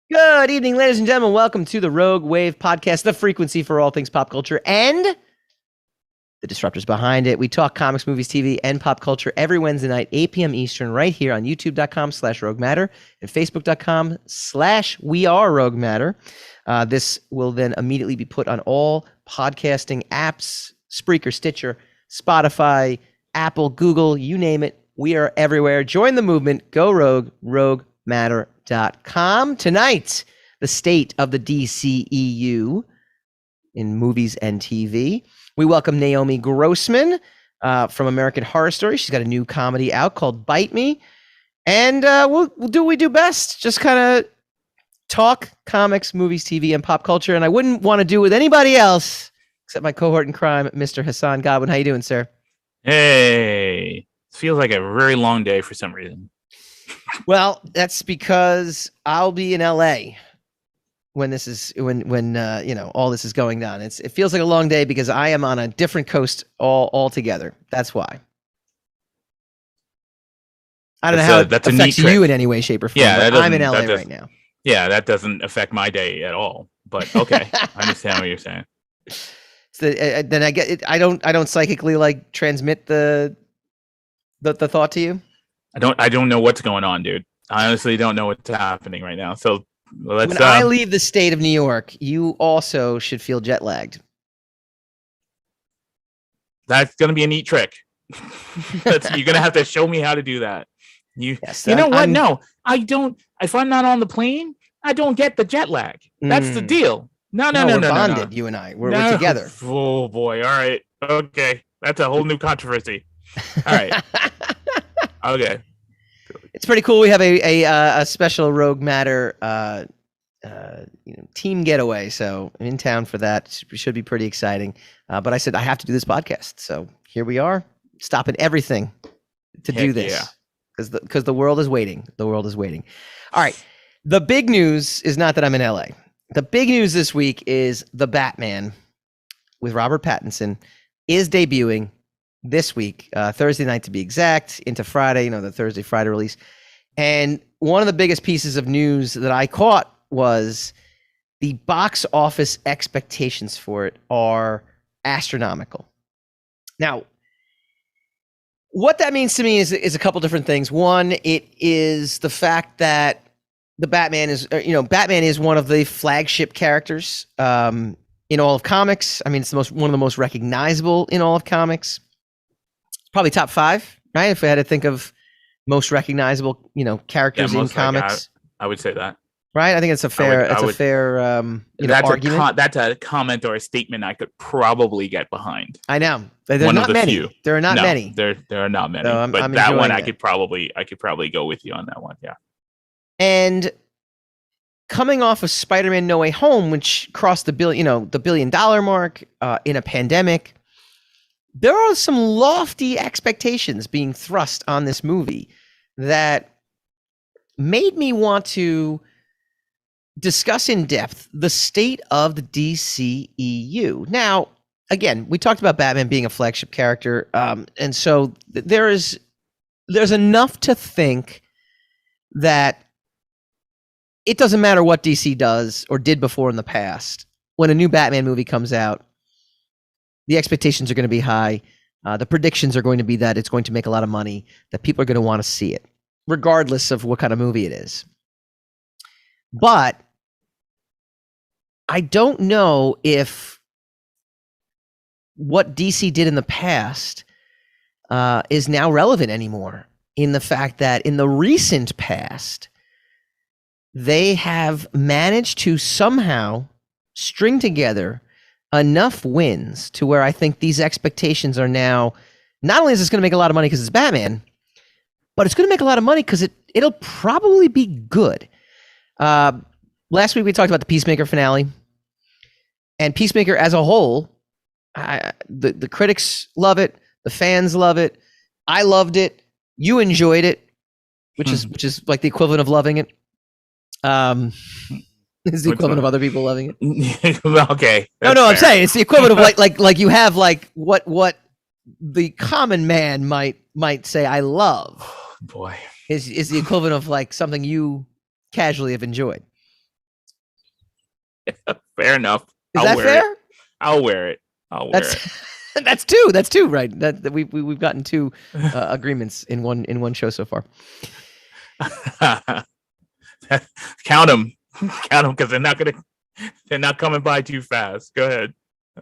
Good evening, ladies and gentlemen. Welcome to the Rogue Wave podcast, the frequency for all things pop culture and the disruptors behind it. We talk comics, movies, TV, and pop culture every Wednesday night, 8 p.m. Eastern, right here on youtube.com/Rogue Matter and facebook.com/WeAreRogue Matter. This will then immediately be put on all podcasting apps, Spreaker, Stitcher, Spotify, Apple, Google, you name it. We are everywhere. Join the movement. Go Rogue, RogueMatter.com. Tonight, the state of the DCEU in movies and TV. We welcome Naomi Grossman from American Horror Story. She's got a new comedy out called Bite Me. And we'll do what we do best. Just kind of talk comics, movies, TV, and pop culture. And I wouldn't want to do it with anybody else except my cohort in crime, Mr. Hassan Godwin. How you doing, sir? Hey, it feels like a very long day for some reason. Well, that's because I'll be in LA when this is when all this is going down. It feels like a long day because I am on a different coast altogether. That's why. I don't know how that affects you in any way, shape, or form. Yeah, but I'm in LA right now. Yeah, that doesn't affect my day at all. But okay, I understand what you're saying. Then I get it. I don't psychically like transmit the thought to you. I don't know what's going on, dude. I honestly don't know what's happening right now. So let's. When I leave the state of New York, you also should feel jet lagged. That's gonna be a neat trick. You're gonna have to show me how to do that. You know what? No, I don't. If I'm not on the plane, I don't get the jet lag. That's the deal. No. We're bonded. You and I. We're together. Oh boy. All right. Okay. That's a whole new controversy. All right. Okay. It's pretty cool. We have a special Rogue Matter team getaway, so I'm in town for that. It should be pretty exciting. But I said I have to do this podcast, so here we are, stopping everything to do this because the world is waiting. The world is waiting. All right. The big news is not that I'm in LA. The big news this week is The Batman with Robert Pattinson is debuting this week, Thursday night to be exact, into Friday, the Thursday-Friday release. And one of the biggest pieces of news that I caught was the box office expectations for it are astronomical. Now, what that means to me is a couple different things. One, it is the fact that the Batman is one of the flagship characters in all of comics. I mean, it's one of the most recognizable in all of comics. Probably top 5, right? If we had to think of most recognizable, characters in comics, I would say that. Right? I think it's a fair, argument. That's a comment or a statement I could probably get behind. I know. There's not many. Few. There are not many. There are not many. So but I'm that one, I could probably go with you on that one. Yeah. And coming off of Spider-Man: No Way Home, which crossed the $1 billion mark in a pandemic. There are some lofty expectations being thrust on this movie that made me want to discuss in depth the state of the DCEU. Now, again, we talked about Batman being a flagship character, and so there's enough to think that it doesn't matter what DC does or did before in the past. When a new Batman movie comes out, the expectations are going to be high. The predictions are going to be that it's going to make a lot of money, that people are going to want to see it, regardless of what kind of movie it is. But I don't know if what DC did in the past is now relevant anymore, in the fact that in the recent past, they have managed to somehow string together enough wins to where I think these expectations are now, not only is this going to make a lot of money because it's Batman, but it's going to make a lot of money because it'll probably be good. Last week we talked about the Peacemaker finale, and Peacemaker as a whole, the critics love it, the fans love it, I loved it, you enjoyed it, which is like the equivalent of loving it. Is the equivalent of other people loving it? Okay. No, I'm saying it's the equivalent of like you have like what the common man might say I love. Oh, boy. Is the equivalent of like something you casually have enjoyed. Fair enough. Is that fair? I'll wear it. That's two. That's two, right? That we've gotten two agreements in one show so far. Count them, because they're not coming by too fast. Go ahead.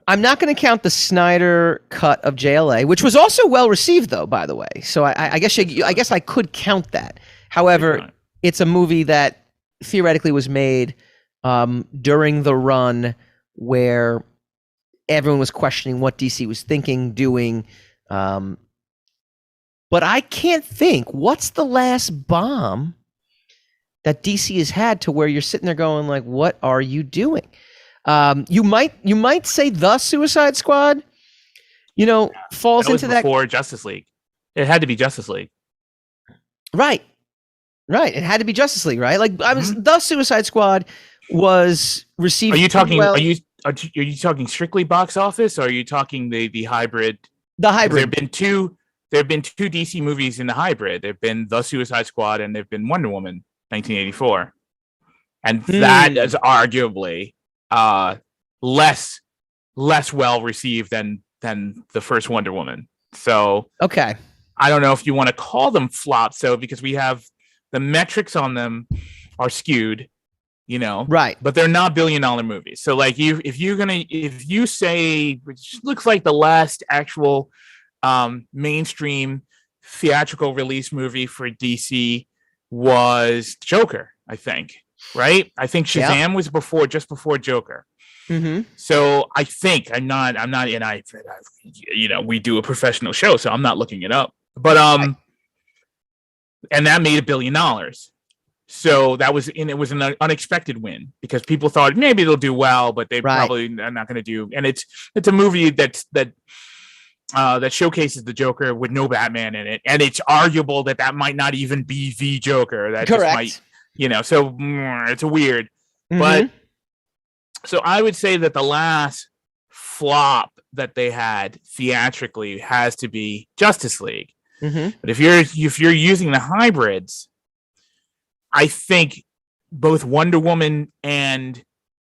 I'm not going to count the Snyder cut of JLA, which was also well received, though. By the way, so I guess I could count that. However, it's a movie that theoretically was made during the run where everyone was questioning what DC was thinking, doing. But I can't think, what's the last bomb that DC has had to where you're sitting there going like, what are you doing? You might say The Suicide Squad, falls into that. Before Justice League. It had to be Justice League. Right. It had to be Justice League, right? Like The Suicide Squad was received. Are you talking? Well. Are you talking strictly box office, or are you talking the hybrid? The hybrid. There have been two DC movies in the hybrid. There've been The Suicide Squad and there've been Wonder Woman 1984, and that is arguably less well received than the first Wonder Woman. So okay, I don't know if you want to call them flops. So because we have the metrics on them are skewed, right? But they're not $1 billion movies. So like if you say, which looks like the last actual mainstream theatrical release movie for DC was Joker, I think. Right? I think Shazam was just before Joker. Mm-hmm. So I think I'm not, and we do a professional show, so I'm not looking it up. But and that made $1 billion. So it was an unexpected win because people thought maybe they'll do well, but they probably are not going to do. And it's a movie that showcases the Joker with no Batman in it, and it's arguable that might not even be the Joker. That correct. Just might, so it's a weird. Mm-hmm. But so I would say that the last flop that they had theatrically has to be Justice League. Mm-hmm. But if you're using the hybrids, I think both Wonder Woman and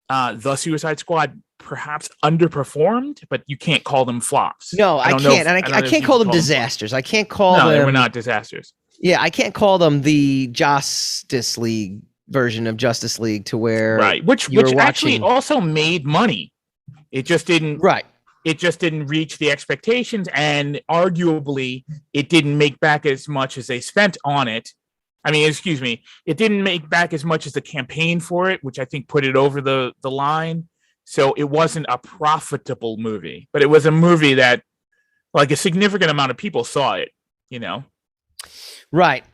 The Suicide Squad perhaps underperformed, but you can't call them flops. No, I can't. I can't call them disasters. I can't call them. No, they were not disasters. Yeah, I can't call them the Justice League version of Justice League to where which actually also made money. It just didn't. Right. It just didn't reach the expectations, and arguably, it didn't make back as much as they spent on it. I mean, excuse me, it didn't make back as much as the campaign for it, which I think put it over the line. So it wasn't a profitable movie, but it was a movie that, like, a significant amount of people saw it. Right.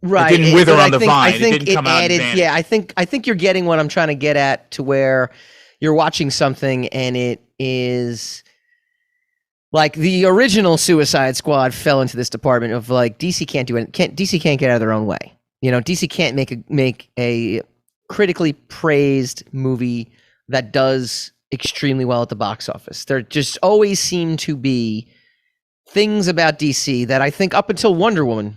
It didn't wither on the vine. It didn't come out. Yeah, I think you're getting what I'm trying to get at, to where you're watching something and it is like the original Suicide Squad fell into this department of like DC can't do it. DC can't get out of their own way. DC can't make a critically praised movie that does extremely well at the box office. There just always seem to be things about DC that I think up until Wonder Woman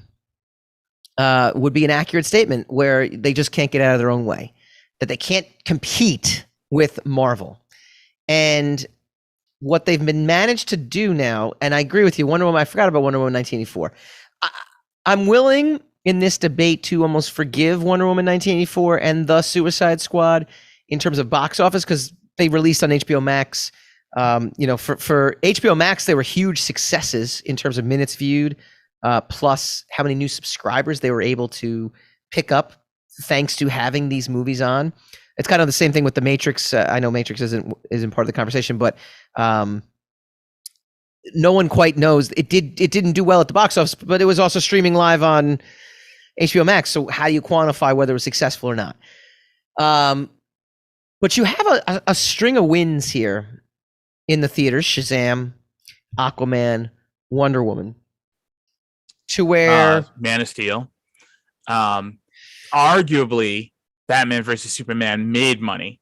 would be an accurate statement, where they just can't get out of their own way, that they can't compete with Marvel. And what they've been managed to do now, and I agree with you, Wonder Woman, I forgot about Wonder Woman 1984. I'm willing in this debate to almost forgive Wonder Woman 1984 and The Suicide Squad in terms of box office, because they released on HBO Max. For HBO Max, they were huge successes in terms of minutes viewed, plus how many new subscribers they were able to pick up thanks to having these movies on. It's kind of the same thing with The Matrix. I know Matrix isn't part of the conversation, but no one quite knows. It didn't do well at the box office, but it was also streaming live on HBO Max. So how do you quantify whether it was successful or not? But you have a string of wins here in the theaters: Shazam, Aquaman, Wonder Woman, to where Man of Steel, arguably Batman versus Superman made money,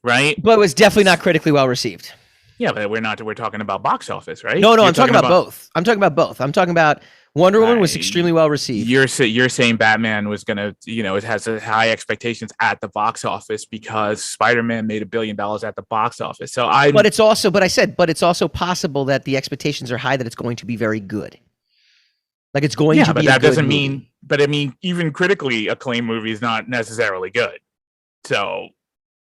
right? But it was definitely not critically well received. Yeah, but we're talking about box office, right? No, I'm talking about both. I'm talking about Wonder Woman was extremely well received. You're saying Batman was gonna, it has high expectations at the box office because Spider-Man made $1 billion at the box office. So but it's also possible that the expectations are high that it's going to be very good. Like it's going to be. But that doesn't mean. But I mean, even critically acclaimed movie is not necessarily good. So,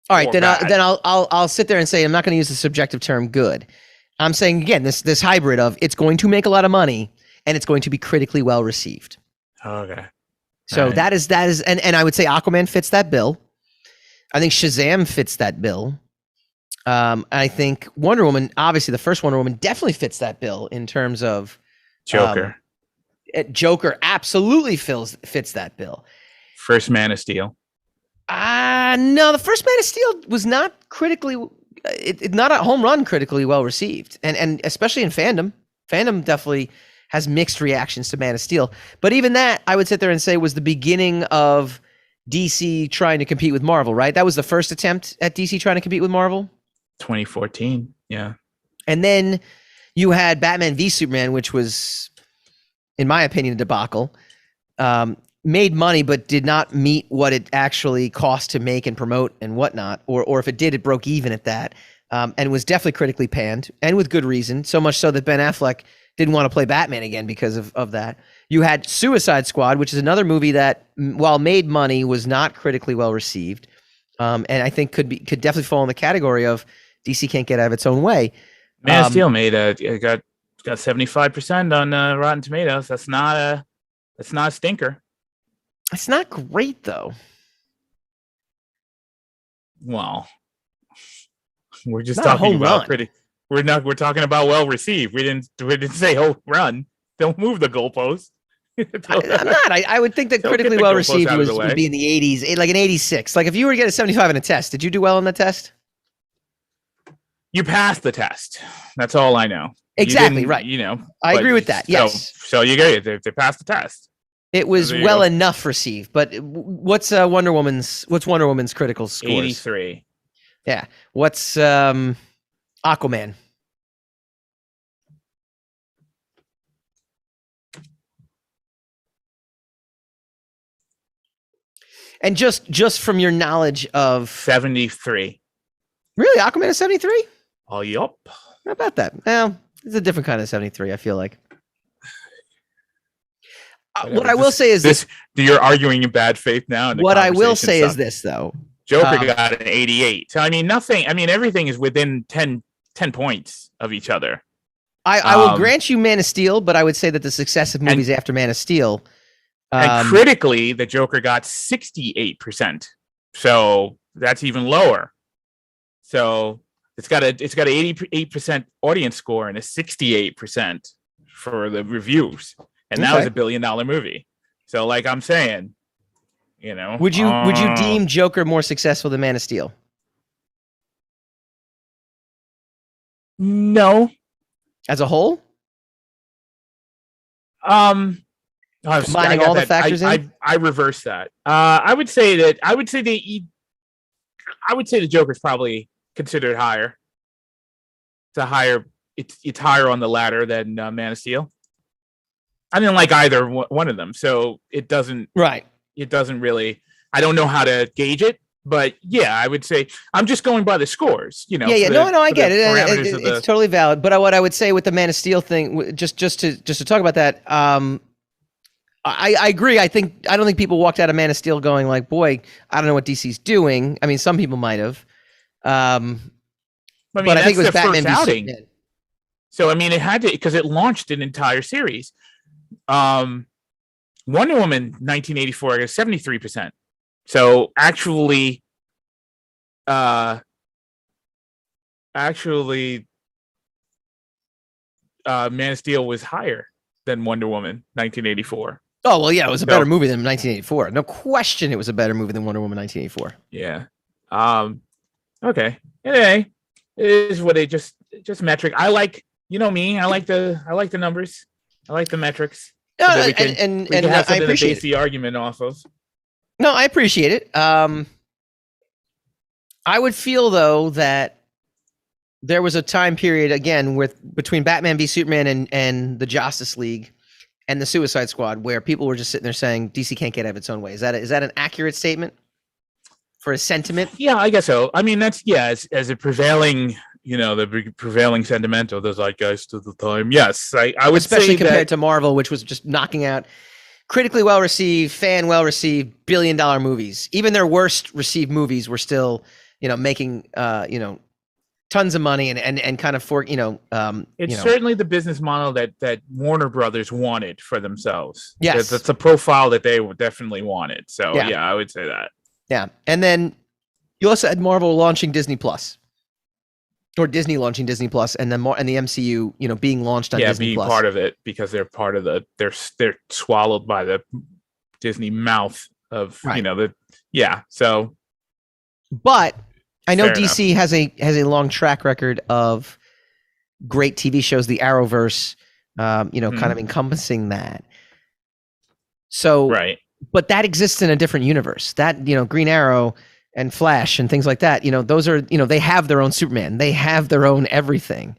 all right, then I'll sit there and say I'm not going to use the subjective term good. I'm saying again this hybrid of it's going to make a lot of money and it's going to be critically well received. Okay. So that is and I would say Aquaman fits that bill. I think Shazam fits that bill. I think Wonder Woman, obviously the first Wonder Woman, definitely fits that bill in terms of Joker. Joker absolutely fits that bill. First Man of Steel. No, the first Man of Steel was not critically, not a home run critically well received, and especially in fandom. Fandom definitely has mixed reactions to Man of Steel. But even that, I would sit there and say, was the beginning of DC trying to compete with Marvel, right? That was the first attempt at DC trying to compete with Marvel. 2014, yeah. And then you had Batman v Superman, which was, in my opinion, a debacle. Made money, but did not meet what it actually cost to make and promote and whatnot. Or if it did, it broke even at that. And was definitely critically panned, and with good reason. So much so that Ben Affleck didn't want to play Batman again because of that. You had Suicide Squad, which is another movie that, while made money, was not critically well received. And I think could definitely fall in the category of DC can't get out of its own way. Man of Steel got 75% on Rotten Tomatoes. That's not a stinker. It's not great though. Well, we're just talking about pretty. We're talking about well received. We didn't say home run. Don't move the goalpost. I'm not. I would think that critically well received would be in the 80s, like an 86. Like if you were to get a 75 in a test, did you do well on the test? You passed the test. That's all I know. Exactly right. I agree with that. Yes. So you get it. They passed the test. It was well enough received. But what's Wonder Woman's critical scores? 83. Yeah. What's Aquaman? And just from your knowledge of 73. Really? Aquaman is 73? Oh, yup. How about that? Well, it's a different kind of 73, I feel like. What I will say is this. You're arguing in bad faith now. What I will say is this, though. Joker got an 88. So, everything is within 10 points of each other. I will grant you Man of Steel, but I would say that the successive movies after Man of Steel. And critically, the Joker got 68%. So that's even lower. So it's got an 88% audience score and a 68% for the reviews. And that was $1 billion movie. So like I'm saying, would you deem Joker more successful than Man of Steel? No. As a whole? Combining all the factors in? I reverse that. I would say the Joker's probably considered higher. It's higher on the ladder than Man of Steel. I didn't like either one of them, so it doesn't. Right. It doesn't really. I don't know how to gauge it, but yeah, I would say I'm just going by the scores. Yeah. No, I get it. It's totally valid. But what I would say with the Man of Steel thing, just to talk about that, I agree. I don't think people walked out of Man of Steel going like, "Boy, I don't know what DC's doing." I mean, some people might have. But I think it was Batman v Superman. So it had to, because it launched an entire series. Wonder Woman 1984 got 73%. So actually, Man of Steel was higher than Wonder Woman 1984. Oh, well, yeah, it was a better movie than 1984. No question it was a better movie than Wonder Woman 1984. Yeah. Okay. Anyway, it is what it just metric. I like, me, I like the numbers. I like the metrics. No, so we can have something to base the argument off of. No, I appreciate it. I would feel though that there was a time period again between Batman v Superman and the Justice League, and the Suicide Squad, where people were just sitting there saying DC can't get out of its own way. Is that an accurate statement for a sentiment? Yeah, I guess so. I mean, that's as a prevailing, the prevailing sentiment of the zeitgeist of the time. Yes, I would especially say compared to Marvel, which was just knocking out critically well received, fan well received, $1 billion movies. Even their worst received movies were still, making tons of money and kind of it's certainly the business model that Warner Brothers wanted for themselves. Yes, that's a profile that they definitely wanted. So yeah, I would say that. Yeah, and then you also had Marvel launching Disney Plus, or Disney launching Disney Plus, and then and the MCU, being launched on Disney Plus. Being part of it because they're part of they're swallowed by the Disney mouth of So, but I know DC has a long track record of great TV shows, the Arrowverse, kind of encompassing that. So right. But that exists in a different universe. That, Green Arrow and Flash and things like that, those are, they have their own Superman. They have their own everything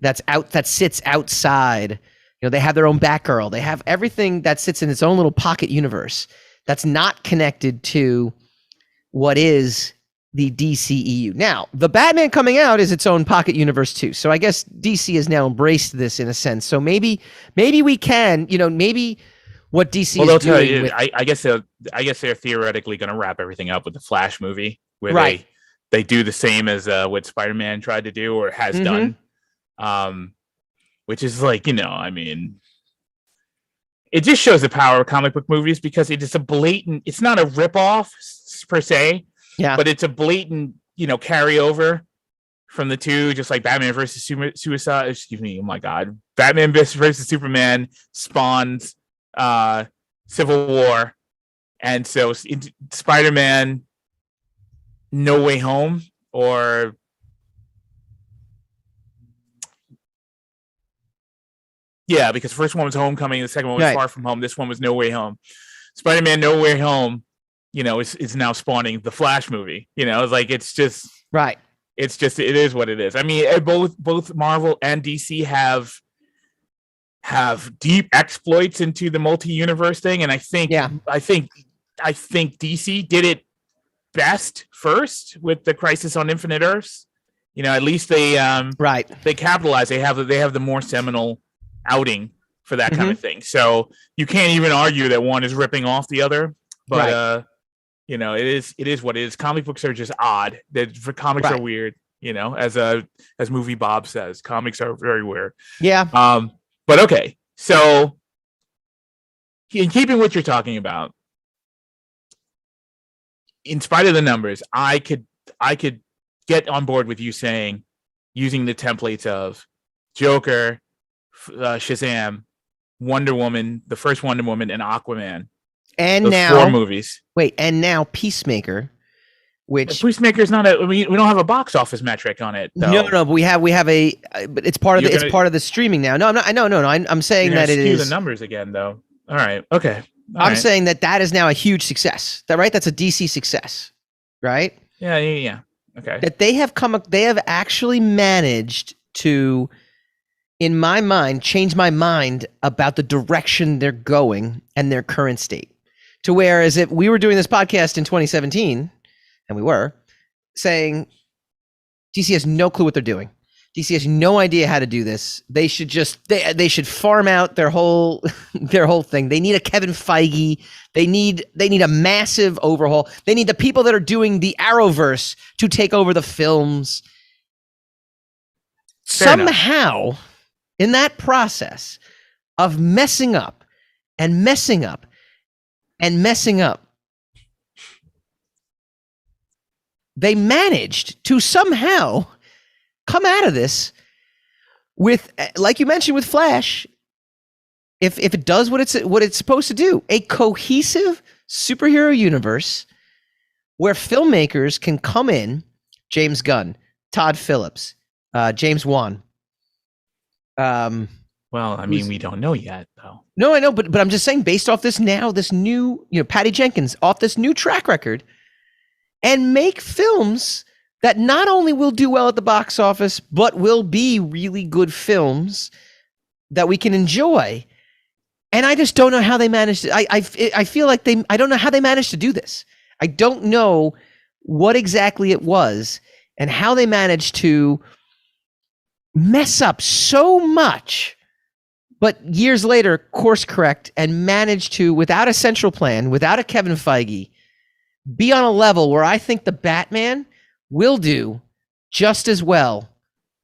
that sits outside. They have their own Batgirl. They have everything that sits in its own little pocket universe that's not connected to what is the DCEU. Now, the Batman coming out is its own pocket universe too. So I guess DC has now embraced this in a sense. So maybe we can, maybe what DC is doing. I guess they're theoretically going to wrap everything up with the Flash movie, where they do the same as what Spider-Man tried to do or has done, which is I mean, it just shows the power of comic book movies because it is a blatant. It's not a ripoff per se, but it's a blatant carryover from the two, just like Batman versus Suicide. Excuse me, oh my God, Batman versus Superman spawns Civil War, and so Spider-Man No Way Home, or because the first one was Homecoming, the second one was Far From Home, this one was No Way Home. Spider-Man No Way Home, is now spawning the Flash movie. It's just right. It's just, it is what it is. I mean, both Marvel and DC have deep exploits into the multi-universe thing, and I think DC did it best first with the Crisis on Infinite Earths. At least they they capitalize. They have the more seminal outing for that kind of thing. So you can't even argue that one is ripping off the other. But it is what it is. Comic books are just odd. Comics are weird. As Movie Bob says, comics are very weird. Yeah. But okay, so in keeping what you're talking about, in spite of the numbers, I could get on board with you saying, using the templates of Joker, Shazam, Wonder Woman, the first Wonder Woman, and Aquaman, and those now 4 movies. Wait, and now Peacemaker. Which Peacemaker's not we don't have a box office metric on it, though. No, but we have but it's part of it's part of the streaming now. No, I'm saying that it is the numbers again, though. All right, okay. I'm saying that is now a huge success. That's a DC success, right? Yeah. Okay. That they have actually managed to, in my mind, change my mind about the direction they're going and their current state. To whereas if we were doing this podcast in 2017. And we were saying DC has no clue what they're doing. DC has no idea how to do this. They should they should farm out their whole thing. They need a Kevin Feige. They need a massive overhaul. They need the people that are doing the Arrowverse to take over the films. Somehow, in that process of messing up and messing up and messing up, they managed to somehow come out of this with, like you mentioned with Flash, if it does what it's supposed to do, a cohesive superhero universe where filmmakers can come in, James Gunn, Todd Phillips, James Wan. Well, I mean, we don't know yet, though. No, I know, but I'm just saying, based off this new, Patty Jenkins, off this new track record, and make films that not only will do well at the box office, but will be really good films that we can enjoy. And I just don't know how they managed. I feel like I don't know how they managed to do this. I don't know what exactly it was and how they managed to mess up so much, but years later course correct and manage to, without a central plan, without a Kevin Feige, be on a level where I think the Batman will do just as well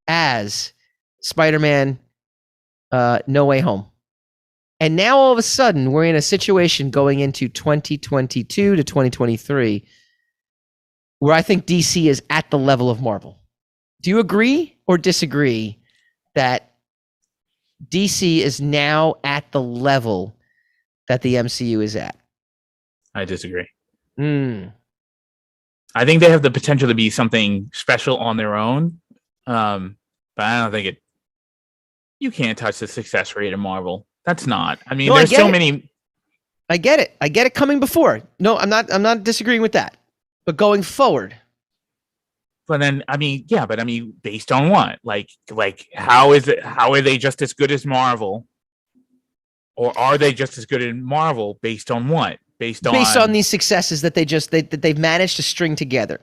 as Spider-Man No Way Home. And now all of a sudden we're in a situation going into 2022 to 2023 where I think DC is at the level of Marvel. Do you agree or disagree that DC is now at the level that the MCU is at? I disagree. I think they have the potential to be something special on their own, but I don't think you can't touch the success rate of Marvel. That's not. I mean, there's so many. I get it. I get it coming before. No, I'm not disagreeing with that. But going forward. But then, I mean, yeah, but I mean, based on what? Like, how is it? How are they just as good as Marvel? Or are they just as good as Marvel based on what? Based on these successes that they've managed to string together.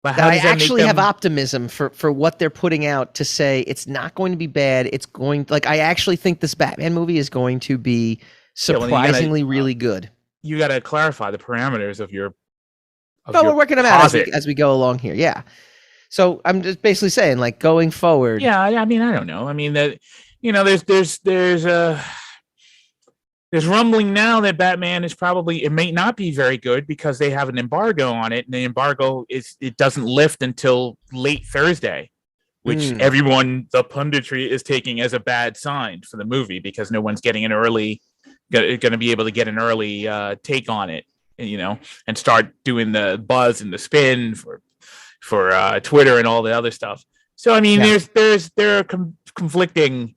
But how I actually have optimism for what they're putting out to say it's not going to be bad. It's going, like, I actually think this Batman movie is going to be surprisingly really good. You got to clarify the parameters of your. We're working them out as we go along here. Yeah. So I'm just basically saying, like, going forward. Yeah, I mean, I don't know. I mean, that, you know, there's rumbling now that Batman is probably, it may not be very good because they have an embargo on it, and the embargo it doesn't lift until late Thursday, which everyone, the punditry, is taking as a bad sign for the movie because no one's getting going to be able to get an early take on it, you know, and start doing the buzz and the spin for Twitter and all the other stuff. So I mean, there are conflicting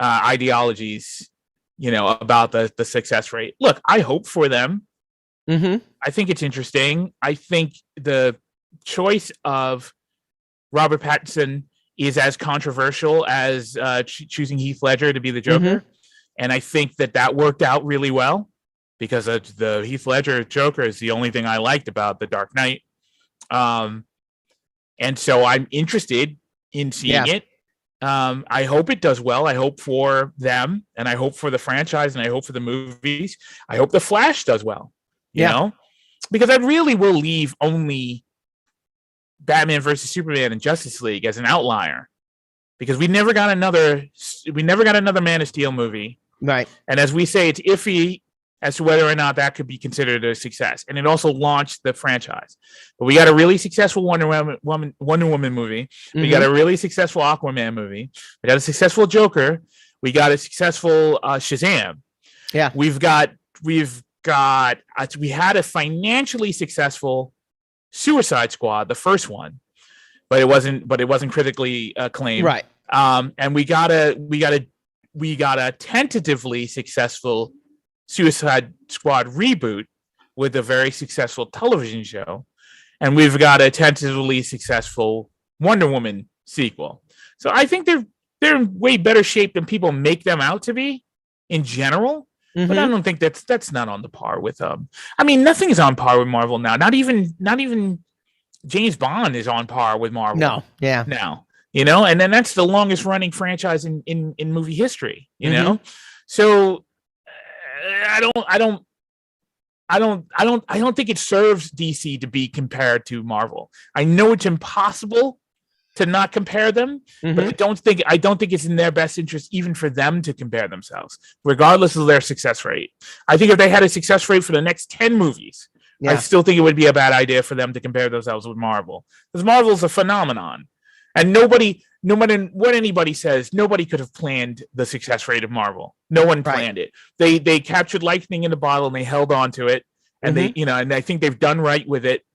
ideologies, you know, about the success rate. Look, I hope for them. I think it's interesting. I think the choice of Robert Pattinson is as controversial as choosing Heath Ledger to be the Joker. And I think that worked out really well because the Heath Ledger Joker is the only thing I liked about The Dark Knight. And so I'm interested in seeing it. I hope it does well. I hope for them, and I hope for the franchise, and I hope for the movies. I hope The Flash does well, you know, because I really will leave only Batman versus Superman and Justice League as an outlier, because we never got another Man of Steel movie. Right. And as we say, it's iffy as to whether or not that could be considered a success. And it also launched the franchise. But we got a really successful Wonder Woman movie. We got a really successful Aquaman movie. We got a successful Joker. We got a successful Shazam. Yeah. We had a financially successful Suicide Squad, the first one, but it wasn't critically acclaimed. Right. And we got a tentatively successful Suicide Squad reboot with a very successful television show, and we've got a tentatively successful Wonder Woman sequel. So I think they're in way better shape than people make them out to be in general. But I don't think that's not on the par with I mean, nothing is on par with Marvel now. Not even James Bond is on par with Marvel. No, yeah. Now, you know, and then that's the longest running franchise in movie history, you know? So I don't think it serves DC to be compared to Marvel. I know it's impossible to not compare them, but I don't think it's in their best interest even for them to compare themselves, regardless of their success rate. I think if they had a success rate for the next 10 movies, I still think it would be a bad idea for them to compare themselves with Marvel, because Marvel's a phenomenon, and no matter what anybody says, nobody could have planned the success rate of Marvel. No one planned it. They captured lightning in a bottle and they held on to it, and they, you know, and I think they've done right with it,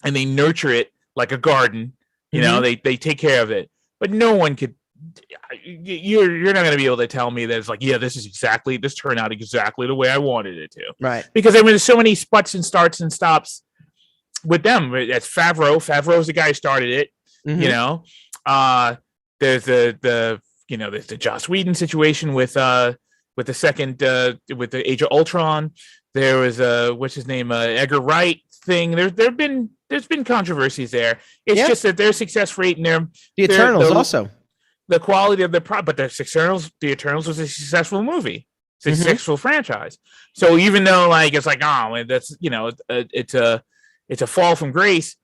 and they nurture it like a garden. You know, they take care of it, but no one could. You're not going to be able to tell me that it's like, yeah, this turned out exactly the way I wanted it to. Right. Because I mean, there's so many sputs and starts and stops with them. That's Favreau. Favreau's the guy who started it. You know, there's the Joss Whedon situation with with the second with the Age of Ultron. There was what's his name, Edgar Wright thing. There's been controversies there. It's just that their success rate and the Eternals also. The quality of the product, but the Eternals was a successful movie, successful franchise. So even though like it's like that's it's a fall from grace,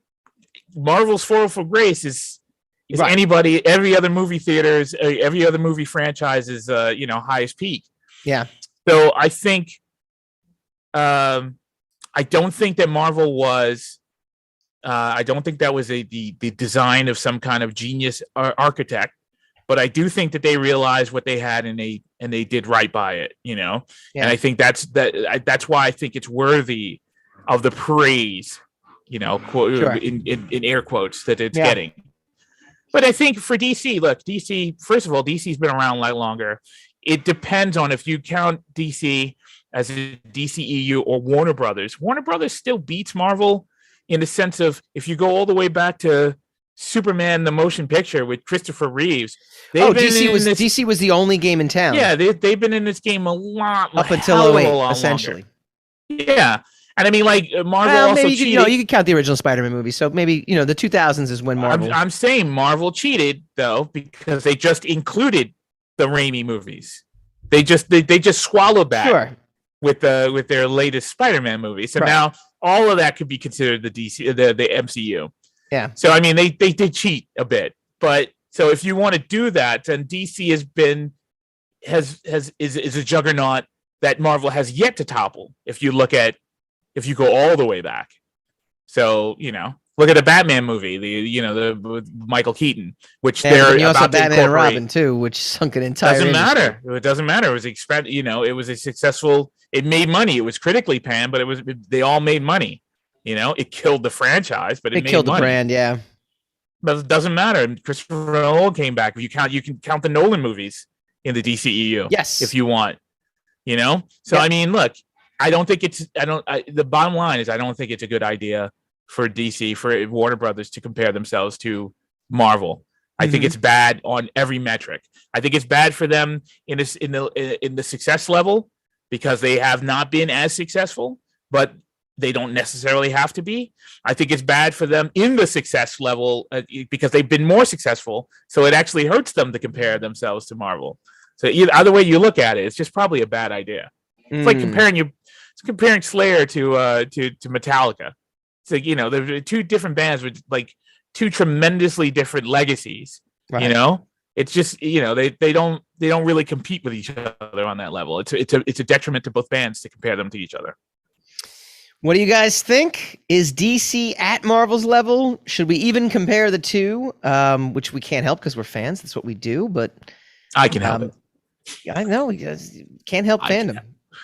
Marvel's fall from grace is right. Anybody, every other movie theaters, every other movie franchise is highest peak. Yeah. So I think, I don't think that Marvel was. I don't think that was the design of some kind of genius architect. But I do think that they realized what they had and they did right by it, And I think that's why I think it's worthy of the praise, sure. in air quotes that it's getting. But I think for DC, look, DC, first of all, DC's been around a lot longer. It depends on if you count DC as a DCEU or Warner Brothers. Warner Brothers still beats Marvel in the sense of if you go all the way back to Superman the motion picture with Christopher Reeves. DC was the only game in town. Yeah, they've bin in this game a lot up until 08, essentially. Longer. Yeah, and I mean, like Marvel also cheated. You could count the original Spider-Man movie. So maybe the 2000s is when Marvel. I'm saying Marvel cheated though because they just included the Raimi movies. They just swallowed that with their latest Spider-Man movie. So now all of that could be considered the MCU. Yeah. So I mean, they did cheat a bit, but so if you want to do that, then DC is a juggernaut that Marvel has yet to topple. If you go all the way back, so look at the Batman movie, the Michael Keaton, which they're you also about Batman to and Robin too, which sunk an entire. Doesn't matter. It doesn't matter. It was it was a successful. It made money. It was critically panned, but they all made money. It killed the franchise, but it made killed money. The brand, yeah. But it doesn't matter. Christopher Nolan came back. If you can count the Nolan movies in the DCEU. Yes, if you want, So I mean, look, I don't think it's. The bottom line is, I don't think it's a good idea for DC, for Warner Brothers to compare themselves to Marvel. I think it's bad on every metric. I think it's bad for them in the success level because they have not been as successful, but they don't necessarily have to be. I think it's bad for them in the success level because they've been more successful. So it actually hurts them to compare themselves to Marvel. So either way you look at it, it's just probably a bad idea. It's like comparing Slayer to Metallica. It's like, they're two different bands with like two tremendously different legacies. Right. It's just, they don't really compete with each other on that level. It's a detriment to both bands to compare them to each other. What do you guys think? Is DC at Marvel's level? Should we even compare the two? Which we can't help because we're fans. That's what we do. But I can help it. I know. You can't help fandom.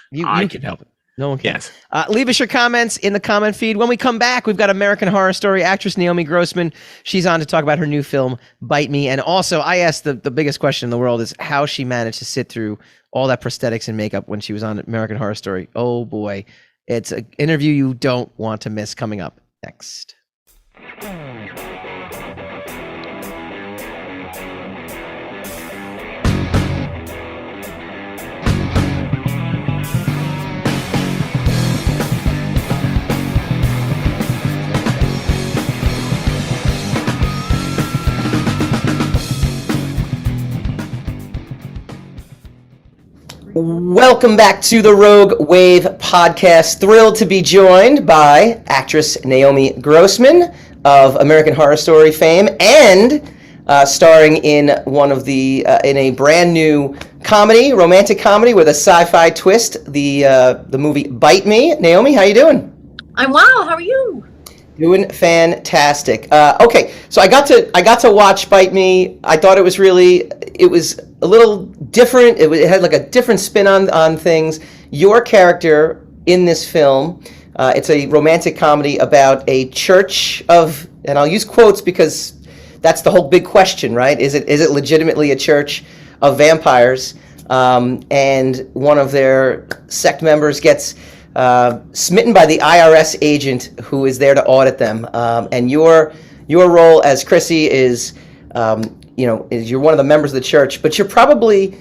You can help it. No one can. Yes. Leave us your comments in the comment feed. When we come back, we've got American Horror Story actress Naomi Grossman. She's on to talk about her new film, Bite Me. And also, I asked the biggest question in the world is how she managed to sit through all that prosthetics and makeup when she was on American Horror Story. Oh, boy. It's an interview you don't want to miss coming up next. Welcome back to the Rogue Wave podcast. Thrilled to be joined by actress Naomi Grossman of American Horror Story fame and starring in in a brand new comedy, romantic comedy with a sci-fi twist, the movie Bite Me. Naomi, how you doing? I'm well. How are you? Doing fantastic. Okay, so I got to watch Bite Me. I thought it was a little different. It had like a different spin on things. Your character in this film, it's a romantic comedy about a church of, and I'll use quotes because that's the whole big question, right? Is it legitimately a church of vampires? And one of their sect members gets smitten by the IRS agent who is there to audit them. And your role as Chrissy is you're one of the members of the church, but you're probably,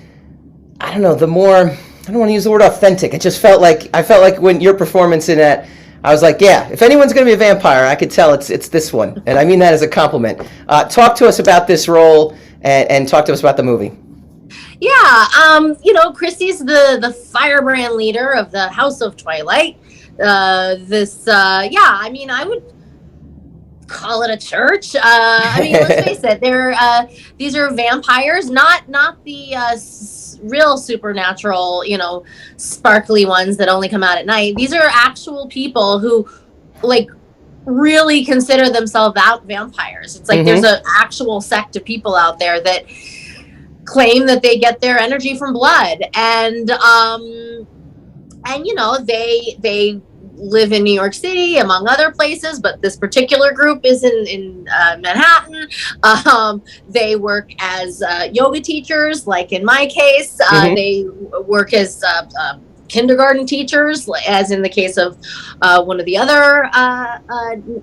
I don't know, the more I don't want to use the word authentic. I felt like when your performance in that, I was like, yeah, if anyone's going to be a vampire, I could tell it's this one. And I mean that as a compliment. Talk to us about this role and talk to us about the movie. Yeah, Christy's the firebrand leader of the House of Twilight. I would call it a church. Let's face it, these are vampires, not the real supernatural, sparkly ones that only come out at night. These are actual people who, like, really consider themselves out vampires. It's like there's an actual sect of people out there that claim that they get their energy from blood, and they live in New York City among other places, but this particular group is in Manhattan. They work as yoga teachers, like in my case. They work as kindergarten teachers, as in the case of one of the other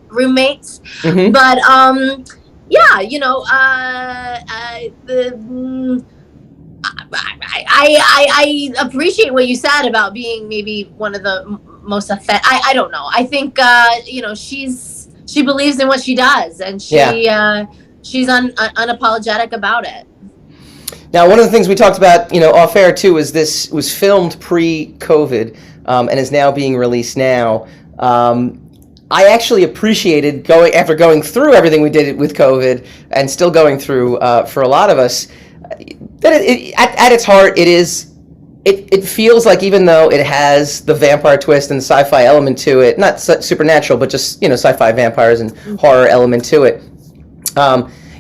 roommates. But I appreciate what you said about being maybe one of the most I don't know. I think she believes in what she does, and she's unapologetic about it. Now, one of the things we talked about, off air too, is this was filmed pre-COVID and is now being released now. I actually appreciated after going through everything we did with COVID and still going through for a lot of us, that at its heart, it feels like, even though it has the vampire twist and the sci-fi element to it, not supernatural, but just, sci-fi vampires and horror element to it,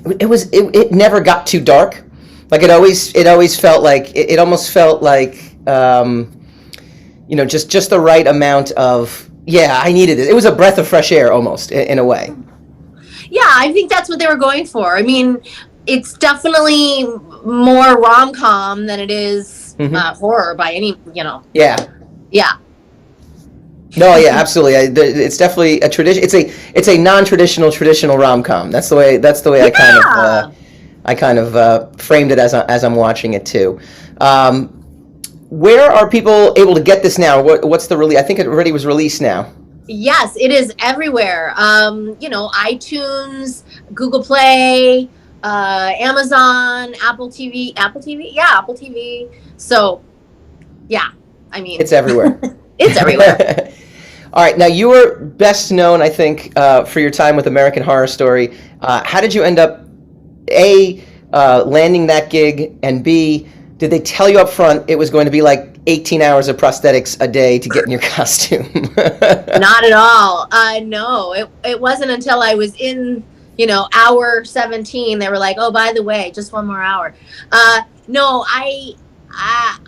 it never got too dark. Like, it always felt like, it almost felt like, just the right amount of, I needed it. It was a breath of fresh air almost, in a way. Yeah, I think that's what they were going for. I mean, it's definitely more rom-com than it is horror by any, Yeah. Yeah. No, yeah, absolutely. It's definitely a tradition. It's a non-traditional rom-com. That's the way I kind of framed it as I'm watching it too. Where are people able to get this now? What's the release? I think it already was released now. Yes, it is everywhere. iTunes, Google Play, Amazon, Apple TV. Yeah, Apple TV. So, yeah, I mean, it's everywhere. It's everywhere. All right. Now, you were best known, I think, for your time with American Horror Story. How did you end up, A, landing that gig, and B, did they tell you up front it was going to be like 18 hours of prosthetics a day to get in your costume? Not at all. No, it wasn't until I was in, hour 17. They were like, oh, by the way, just one more hour. No, I had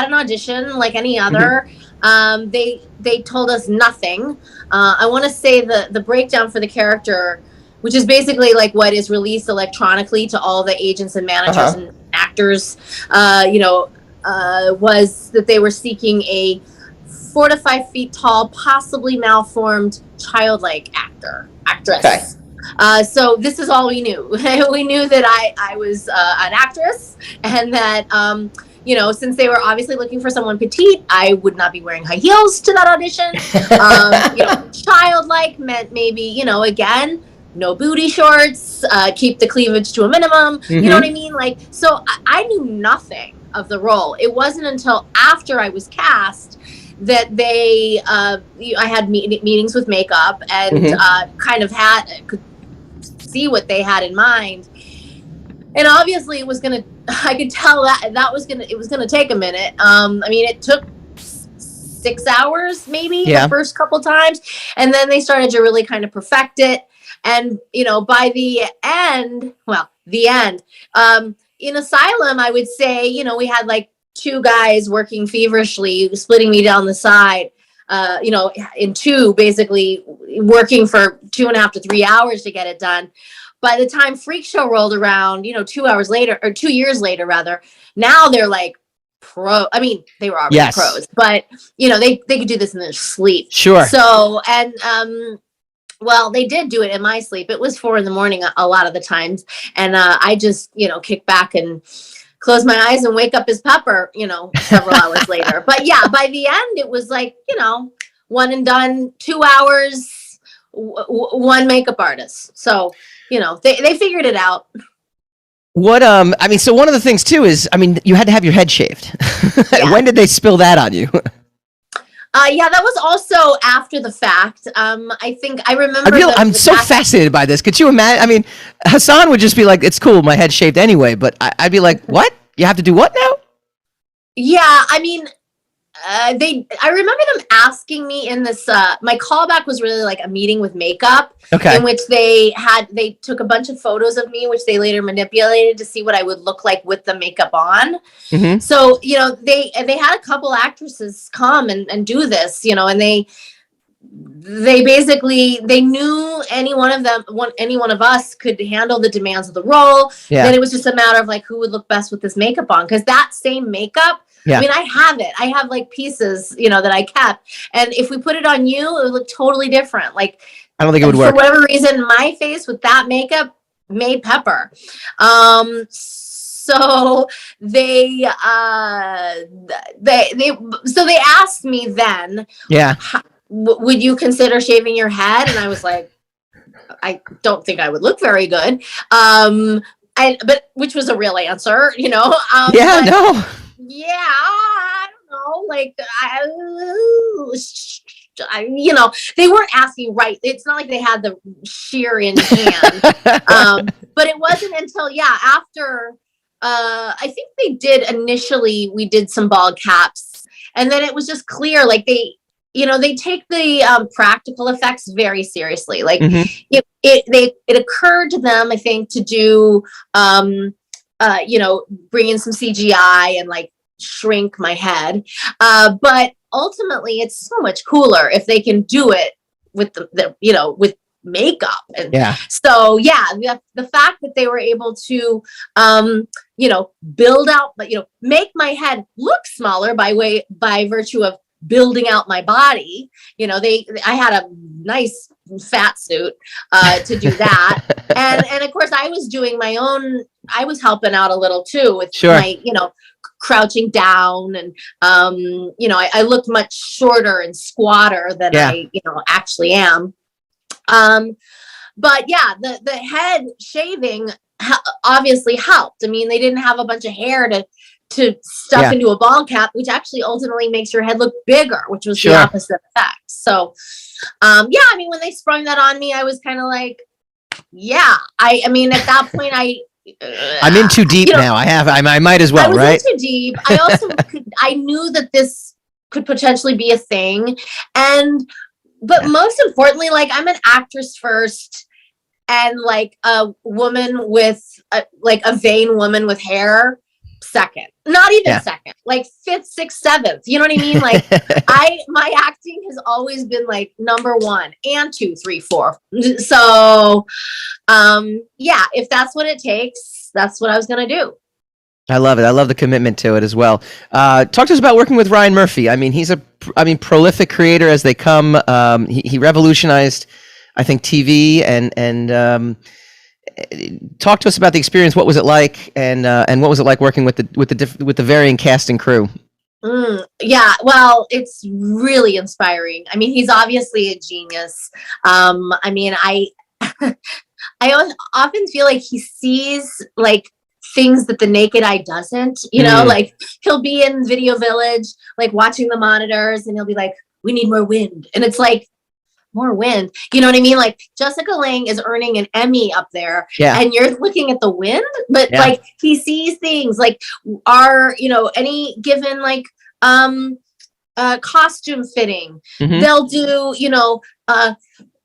an audition like any other. They told us nothing. I want to say the breakdown for the character, which is basically like what is released electronically to all the agents and managers and actors, was that they were seeking a 4 to 5 feet tall, possibly malformed, childlike actress. Okay. So this is all we knew. We knew that I was an actress, and that since they were obviously looking for someone petite, I would not be wearing high heels to that audition. Childlike meant maybe, again, no booty shorts, keep the cleavage to a minimum. You know what I mean? Like, so I knew nothing of the role. It wasn't until after I was cast that I had meetings with makeup and kind of could see what they had in mind. And obviously I could tell that it was gonna take a minute. It took 6 hours maybe the first couple times, and then they started to really kind of perfect it. And, by the end, in Asylum, I would say, we had like 2 guys working feverishly, splitting me down the side, in 2, basically working for 2.5 to 3 hours to get it done. By the time Freak Show rolled around, 2 hours later, or 2 years later, rather, now they're like pro. I mean, they were already pros, but, they could do this in their sleep. Sure. So, and, well, they did do it in my sleep. It was 4 a.m. a lot of the times. And I just, kicked back and close my eyes and wake up as Pepper, several hours later. But yeah, by the end, it was like, one and done, 2 hours, one makeup artist. So, they figured it out. What, so one of the things too is, you had to have your head shaved. Yeah. When did they spill that on you? Yeah, that was also after the fact. I think I remember. I'm so fascinated by this. Could you imagine? Hassan would just be like, "It's cool, my head's shaved anyway," but I'd be like, "What? You have to do what now?" Yeah, I remember them asking me in this. My callback was really like a meeting with makeup, in which they took a bunch of photos of me, which they later manipulated to see what I would look like with the makeup on. Mm-hmm. So they had a couple actresses come and do this, and they basically knew any one of us could handle the demands of the role. Yeah. Then it was just a matter of like who would look best with this makeup on, because that same makeup. Yeah. I have it. I have like pieces, that I kept. And if we put it on you, it would look totally different. Like, I don't think it would work. For whatever reason, my face with that makeup made Pepper. So they asked me then, yeah, would you consider shaving your head? And I was like, I don't think I would look very good. But which was a real answer, Yeah, no. Yeah, I don't know. Like, they weren't asking right. It's not like they had the shear in hand. But it wasn't until, after, I think they did initially, we did some bald caps. And then it was just clear, like they take the practical effects very seriously. Like mm-hmm. it occurred to them, I think, to do, bring in some CGI and like shrink my head. But ultimately it's so much cooler if they can do it with the with makeup. And so, the fact that they were able to, build out, make my head look smaller by virtue of building out my body. I had a nice fat suit to do that. and of course I was doing my own, I was helping out a little too with my, crouching down and, I looked much shorter and squatter than I, actually am. But the head shaving obviously helped. They didn't have a bunch of hair to stuff into a bald cap, which actually ultimately makes your head look bigger, which was the opposite effect. So, when they sprung that on me, I was kind of like, at that point, I'm in too deep now. I might as well, right? I was in too deep. I also I knew that this could potentially be a thing. But most importantly, like, I'm an actress first, and like a woman with like a vain woman with hair second, not even second, like fifth, sixth, seventh, you know what I mean? Like my acting has always been like number 1 and 2, 3, 4. So if that's what it takes, that's what I was gonna do. I love it. I love the commitment to it as well. Talk to us about working with Ryan Murphy. He's a prolific creator as they come. He revolutionized, I think, TV and talk to us about the experience. What was it like, and what was it like working with the varying cast and crew? Well, it's really inspiring. He's obviously a genius. I often feel like he sees like things that the naked eye doesn't. Like he'll be in Video Village, like watching the monitors, and he'll be like, "We need more wind," and it's like, more wind, you know what I mean? Like Jessica Lange is earning an Emmy up there, and you're looking at the wind, but like he sees things like any given like costume fitting, they'll do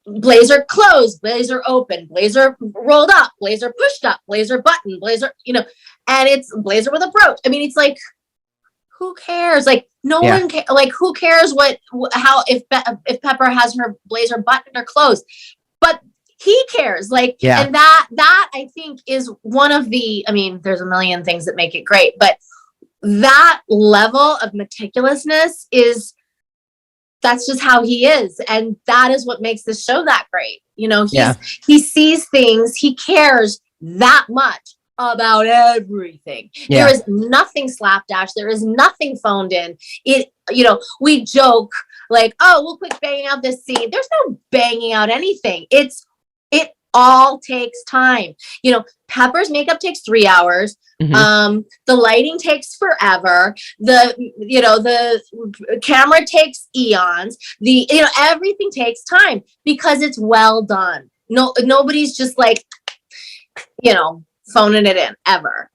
blazer closed, blazer open, blazer rolled up, blazer pushed up, blazer button, blazer, and it's blazer with a brooch. It's like, who cares? Like no one cares. Like who cares if Pepper has her blazer buttoned or closed? But he cares. Like, and that I think is one of the. There's a million things that make it great, but that level of meticulousness that's just how he is, and that is what makes this show that great. He sees things, he cares that much about everything. Yeah. There is nothing slapdash. There is nothing phoned in. We joke like, oh, we'll quick banging out this scene. There's no banging out anything. It all takes time. Pepper's makeup takes 3 hours. Mm-hmm. The lighting takes forever. The camera takes eons. Everything takes time because it's well done. Nobody's just like, phoning it in ever.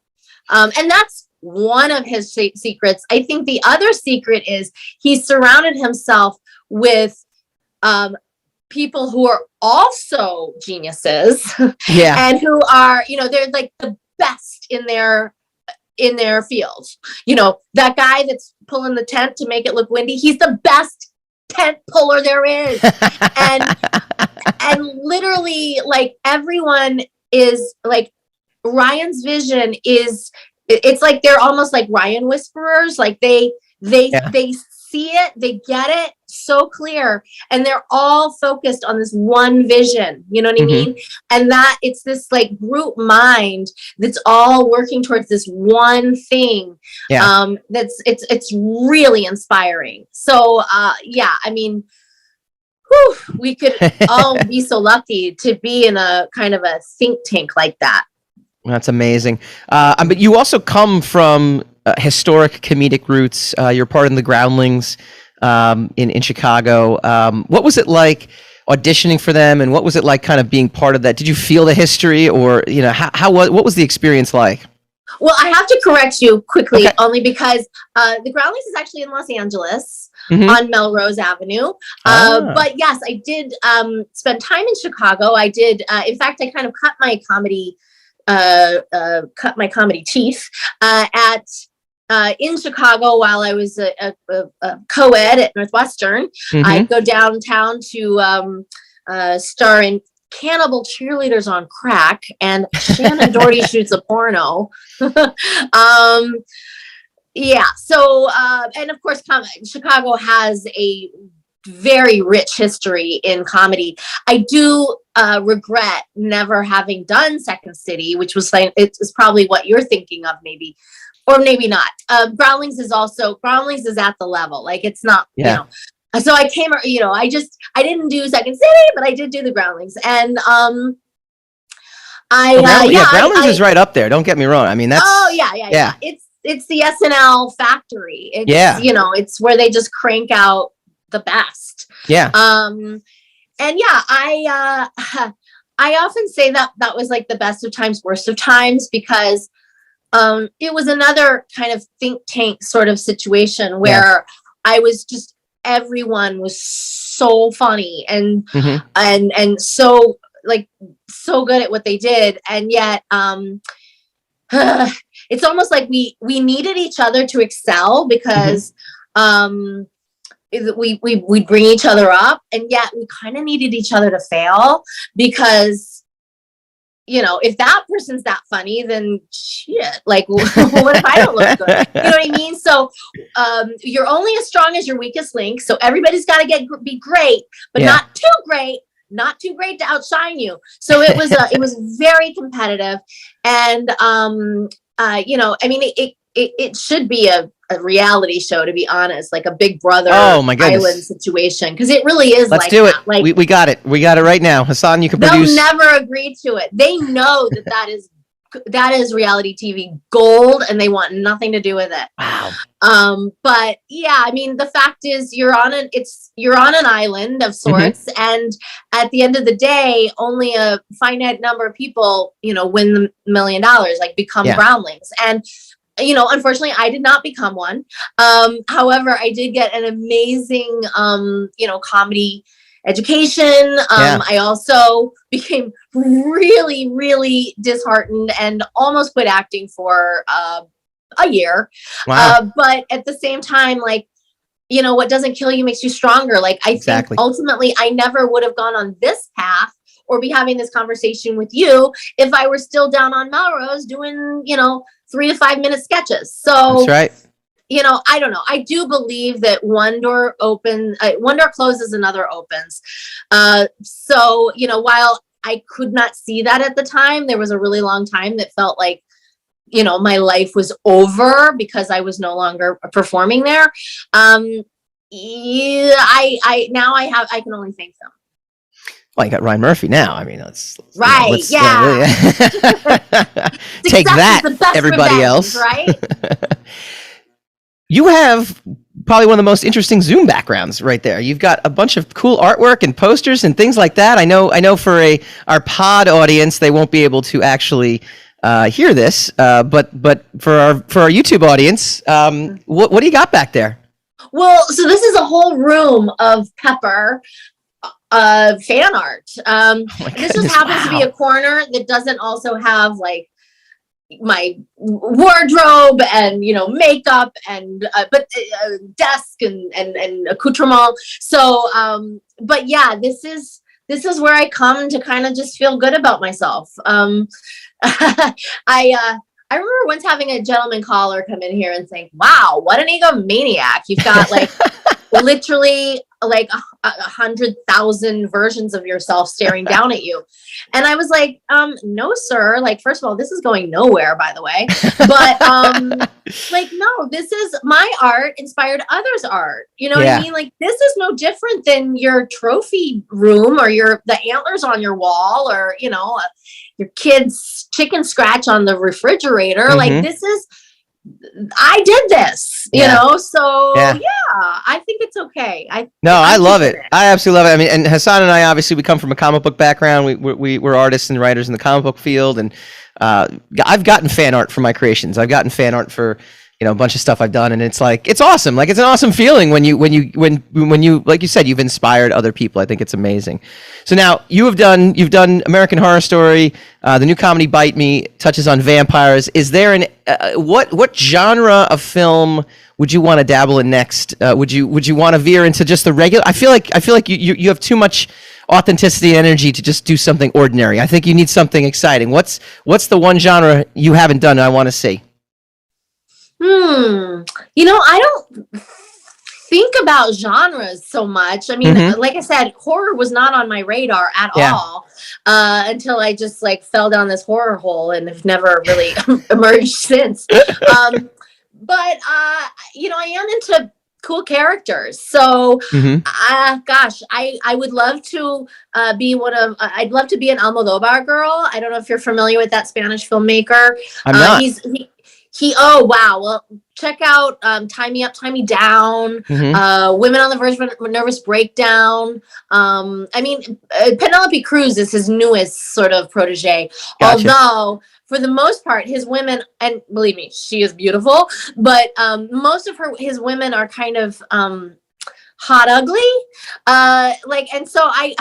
And that's one of his secrets. I think the other secret is he's surrounded himself with people who are also geniuses. Yeah. And who are, they're like the best in their field. That guy that's pulling the tent to make it look windy, he's the best tent puller there is. and literally, like, everyone is like, Ryan's vision is, it's like they're almost like Ryan whisperers. Like they see it, they get it so clear, and they're all focused on this one vision. You know what I mean? And that it's this like group mind that's all working towards this one thing. Yeah. It's really inspiring. So I mean, we could all be so lucky to be in a kind of a think tank like that. That's amazing. But you also come from historic comedic roots. You're part of the Groundlings in Chicago. What was it like auditioning for them, and what was it like kind of being part of that? Did you feel the history, or what was the experience like? Well, I have to correct you quickly, only because the Groundlings is actually in Los Angeles. Mm-hmm. On Melrose Avenue. But yes, I did spend time in Chicago. I did, in fact, I kind of cut my comedy teeth in Chicago while I was a co-ed at Northwestern. Mm-hmm. I'd go downtown to star in Cannibal Cheerleaders on Crack and Shannon Doherty Shoots a Porno. Yeah. So, and of course, Chicago has a very rich history in comedy. I do regret never having done Second City, which was like, it's probably what you're thinking of, maybe, or maybe not. Groundlings is at the level. Like, it's not, So I came, I didn't do Second City, but I did do the Groundlings, and Groundlings is right up there. Don't get me wrong. I mean, that's yeah. It's the SNL factory. It's, it's where they just crank out the best. Yeah. And yeah, I often say that was like the best of times, worst of times, because it was another kind of think tank sort of situation where I was just, everyone was so funny and and so like so good at what they did, and yet it's almost like we needed each other to excel, because we bring each other up, and yet we kind of needed each other to fail, because if that person's that funny, then shit, like what if I don't look good? You know what I mean? So you're only as strong as your weakest link, so everybody's got to be great, but not too great to outshine you. So it was very competitive, and I mean, it should be a reality show, to be honest, like a Big Brother island situation, because it really is. Let's do it. Like, we got it. We got it right now. Hassan, you can produce. They'll never agree to it. They know that is reality TV gold, and they want nothing to do with it. Wow. But yeah, I mean, the fact is, you're on an island of sorts, and at the end of the day, only a finite number of people, win the $1 million, like become Groundlings. And unfortunately, I did not become one. However, I did get an amazing, comedy education. I also became really, really disheartened and almost quit acting for a year. Wow. But at the same time, like, what doesn't kill you makes you stronger. Like, I think ultimately I never would have gone on this path or be having this conversation with you if I were still down on Melrose doing, 3 to 5 minute sketches. So, that's right. I don't know. I do believe that one door closes, another opens. So, while I could not see that at the time. There was a really long time that felt like, you know, my life was over because I was no longer performing there. Yeah, I can only thank them. Well, you got Ryan Murphy now. I mean, let's right. You know, take that, everybody revenge, else. Right. You have probably one of the most interesting Zoom backgrounds right there. You've got a bunch of cool artwork and posters and things like that. I know for our pod audience, they won't be able to actually hear this, but for our YouTube audience, what do you got back there? Well, so this is a whole room of Pepper fan art. This just happens to be a corner that doesn't also have like my wardrobe and, you know, makeup and desk and accoutrement. So but yeah, this is where I come to kind of just feel good about myself. I remember once having a gentleman caller come in here and saying, wow, what an egomaniac. You've got like literally like 100,000 versions of yourself staring down at you. And I was like, no, sir. Like, first of all, this is going nowhere, by the way. But like, no, this is my art inspired others' art. You know what I mean? Like, this is no different than your trophy room or the antlers on your wall or, you know, your kid's chicken scratch on the refrigerator. Mm-hmm. Like, this is, I did this, you know, so yeah, I think it's okay. I love it. I absolutely love it. I mean, and Hassan and I, obviously we come from a comic book background. We're artists and writers in the comic book field. And I've gotten fan art for my creations. I've gotten fan art for, you know, a bunch of stuff I've done. And it's like, it's awesome. Like, it's an awesome feeling when you, like you said, you've inspired other people. I think it's amazing. So now you've done American Horror Story, the new comedy Bite Me touches on vampires. Is there what genre of film would you want to dabble in next? Would you want to veer into just the regular? I feel like you have too much authenticity and energy to just do something ordinary. I think you need something exciting. What's the one genre you haven't done and I want to see? You know, I don't think about genres so much. I mean, like I said, horror was not on my radar at all until I just like fell down this horror hole and have never really emerged since. But you know, I am into cool characters. So, gosh, I would love to be I'd love to be an Almodovar girl. I don't know if you're familiar with that Spanish filmmaker. I'm not. Oh wow, well check out Tie Me Up, Tie Me Down, Women on the Verge of a Nervous Breakdown. I mean, Penelope Cruz is his newest sort of protege. Gotcha. Although for the most part his women, and believe me, she is beautiful, but most of his women are kind of hot ugly, like, and so I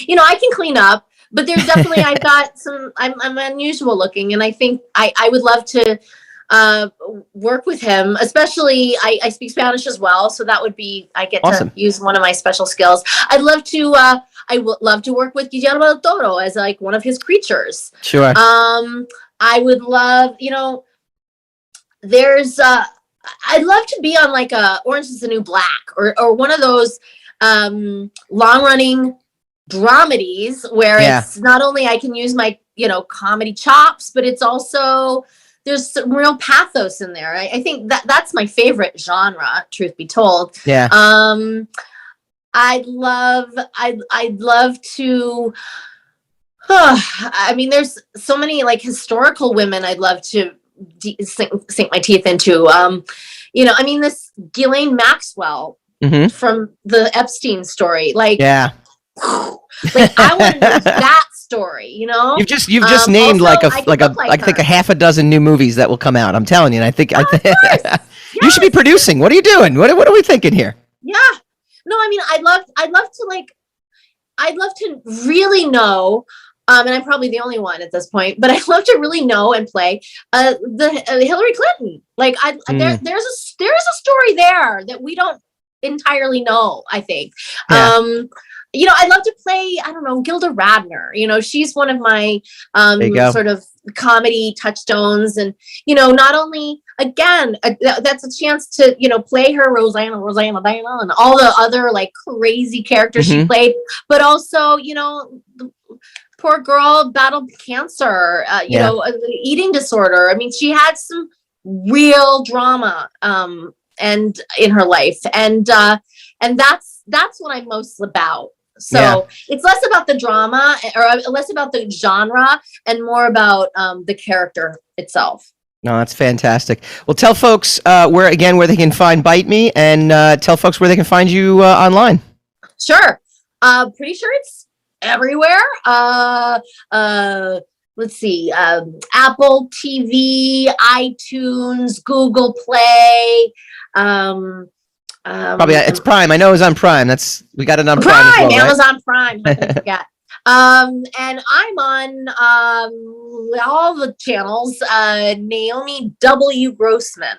you know, I can clean up, but there's definitely I've got some, I'm unusual looking, and I think I would love to work with him, especially I speak Spanish as well, so that would be, I get awesome. To use one of my special skills. I would love to work with Guillermo del Toro as like one of his creatures. Sure. I would love, you know, there's I'd love to be on like a Orange is the New Black or one of those long running dramedies where it's not only I can use my, you know, comedy chops, but it's also there's some real pathos in there. I think that's my favorite genre, truth be told. Yeah. I'd love to, I mean, there's so many like historical women I'd love to sink my teeth into. You know, I mean, this Ghislaine Maxwell from the Epstein story, like, like I want to know that story, you know. You've just named also, I think a half a dozen new movies that will come out. I'm telling you, and I think you should be producing. What are you doing? What are we thinking here? Yeah, no, I mean, I'd love to really know. And I'm probably the only one at this point, but I'd love to really know and play the Hillary Clinton. Like, there's a story there that we don't entirely know, I think. Yeah. You know, I'd love to play, I don't know, Gilda Radner. You know, she's one of my sort of comedy touchstones. And, you know, not only, again, that's a chance to, you know, play her Rosanna, and all the other like crazy characters she played, but also, you know, poor girl battled cancer, you know, eating disorder. I mean, she had some real drama and in her life, and that's what I'm most about. So it's less about the drama or less about the genre and more about the character itself. No, that's fantastic. Well, tell folks where they can find Bite Me, and tell folks where they can find you online. Sure. Pretty sure it's everywhere. Let's see. Apple TV, iTunes, Google Play. Probably it's Prime. I know it was on Prime. We got it on Prime as well, right? Amazon Prime. How can I forget? And I'm on all the channels. Naomi W. Grossman.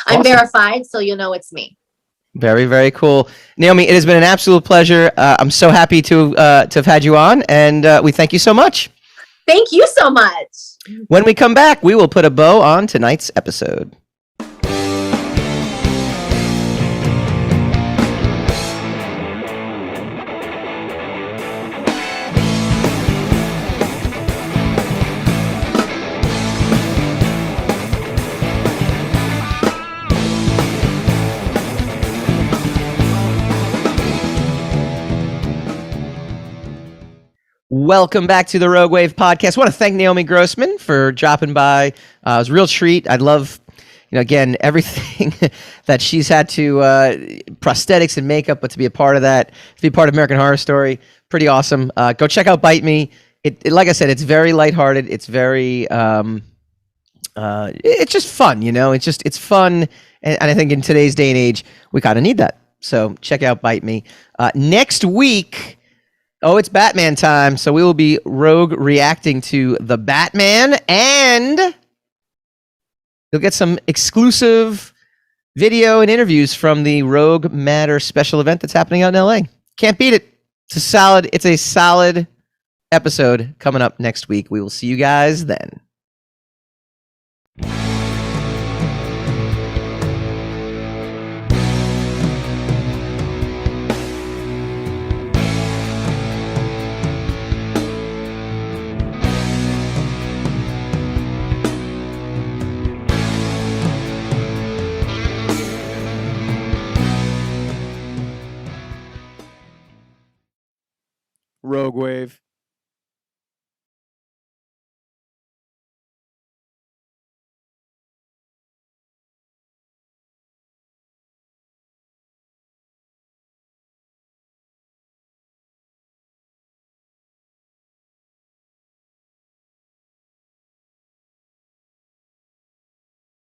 I'm awesome. Verified, so you know it's me. Very, very cool. Naomi, it has been an absolute pleasure. I'm so happy to have had you on, and we thank you so much. Thank you so much. When we come back, we will put a bow on tonight's episode. Welcome back to the Rogue Wave podcast. I want to thank Naomi Grossman for dropping by. It was a real treat. I love, again, everything that she's had to, prosthetics and makeup, but to be a part of that, to be part of American Horror Story, pretty awesome. Go check out Bite Me. It like I said, it's very lighthearted. It's very, it's just fun, it's fun. And I think in today's day and age, we kind of need that. So check out Bite Me. Next week, it's Batman time, so we will be Rogue reacting to the Batman, and you'll get some exclusive video and interviews from the Rogue Matter special event that's happening out in LA. Can't beat it. It's a solid episode coming up next week. We will see you guys then. Rogue Wave.